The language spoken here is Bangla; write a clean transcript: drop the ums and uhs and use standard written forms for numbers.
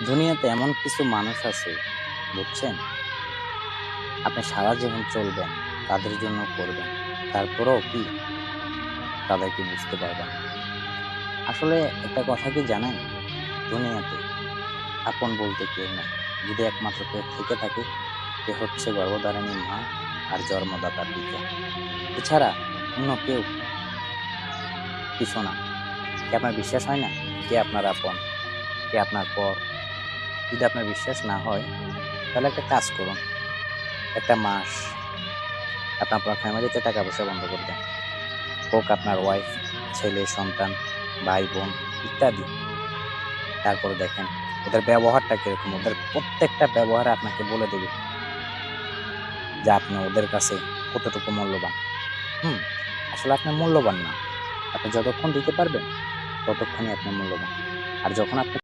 দুনিয়াতে এমন কিছু মানুষ আছে, বুঝছেন? আপনি সারা জীবন চলবেন, তাদের জন্য করবেন। তারপরেও কি তাদেরকে বুঝতে পারবেন না। আসলে একটা কথা কি জানেন? দুনিয়াতে আপন বলতে কেউ নাই। যদি একমাত্র কেউ থেকে থাকে, সে হচ্ছে গর্ভধারিণী মা আর জন্মদাতা পিতা। এছাড়া অন্য কেউ কিছু না। কি আপনার বিশ্বাস হয় না? কে আপনার আপন, কে আপনার পর? যদি আপনার বিশ্বাস না হয়, তাহলে একটা কাজ করুন। একটা মাস আপনার ফ্যামিলিতে টাকা পয়সা বন্ধ করে দেন। হোক আপনার ওয়াইফ, ছেলে, সন্তান, ভাই-বোন ইত্যাদি। তারপরে দেখেন ওদের ব্যবহারটা কিরকম। ওদের প্রত্যেকটা ব্যবহারে আপনাকে বলে দেবে যে আপনি ওদের কাছে কতটুকু মূল্যবান। হুম? আসলে আপনি মূল্যবান না। আপনি যতক্ষণ দিতে পারবেন ততক্ষণই আপনি মূল্যবান। আর যখন আপনি